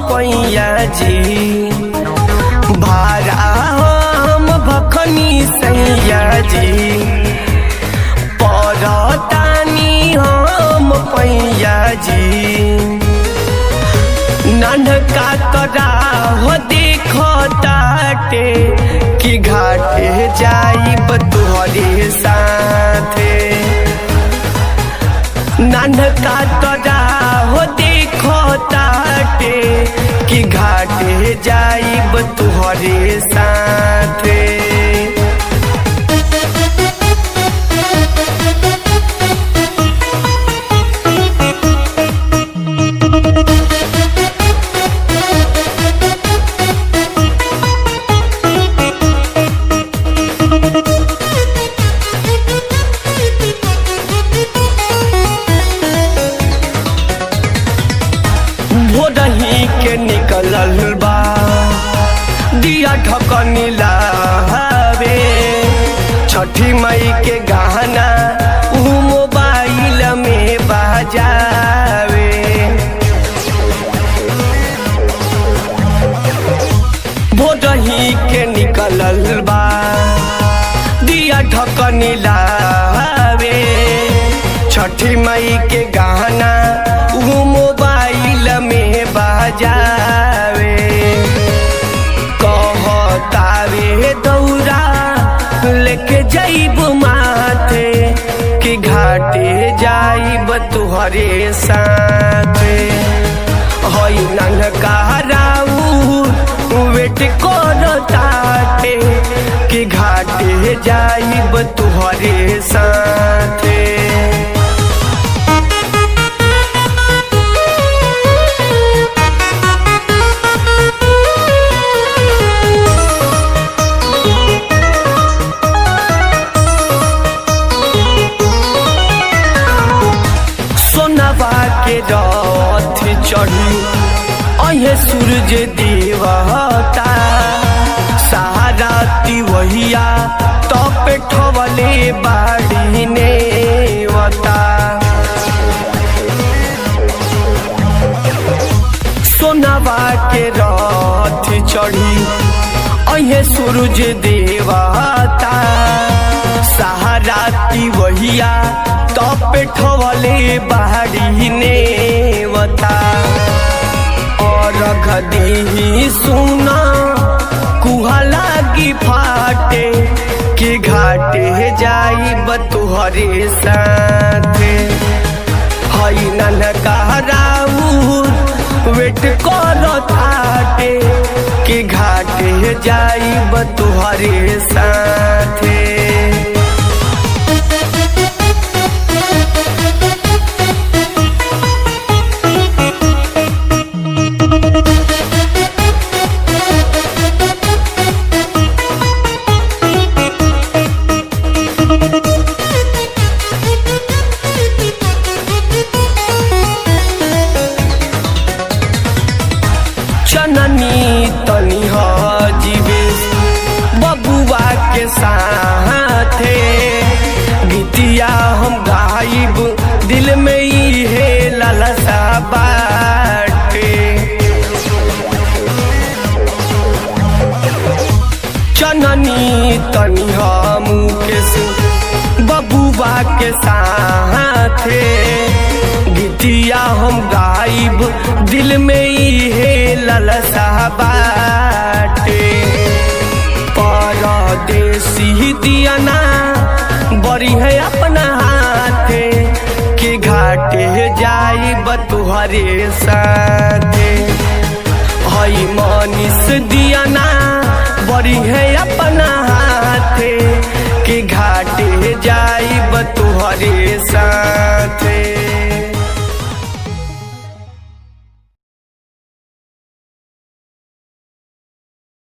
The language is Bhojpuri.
पैया जी, भारा हम भखनी सैया जी, परतानी हम पैया जी। नन्हका तोरा हो देखो ताटे कि घाटे जाइब तुहरे साथे। नन्हका तोरा हो देखो ताटे कि घाटे जाइब तुहरे साथे। भोरही के निकलल बा दिया ढकनी लावे, छठी मई के गाना ऊ मोबाइल में बजावे। भोरही के निकलल बा दिया ढकनी लावे, छठी मई के गाना ऊ मोबाइल में बजावे। कहतावे दौरा लेके जाइब माथे कि घाटे जाइब तुहरे साथे। हई नन्हका राउर वेट करताटे कि घाटे जाइब तुहरे साथे। के रथ चढ़ी अहे सूरज देवता, सहारा तिवहिया तप ठवले बाड़ी नेवता। सोनावा के रथ चढ़ी अहे सूरज देवता, सहारा तिवहिया तप ठवले बाड़ी नेवता। और घदी सुना कुहा लागी फाटे कि घाटे जाइब तुहरे साथे। हई नन्हका राउर वेट करताटे कि घाटे जाइब तुहरे साथे। चननी तनी जीवेश बबुआ के साथे, गीतिया हम गाइब दिल में ही है लालसा बाटे। चननी तनी मुकेश बबुआ के साथे, गीतिया हम गाइब दिल में ही है लालसा बाटे। परदेसी दियाना बड़ी है अपना हाथे कि घाटे जाइब तुहरे साथे।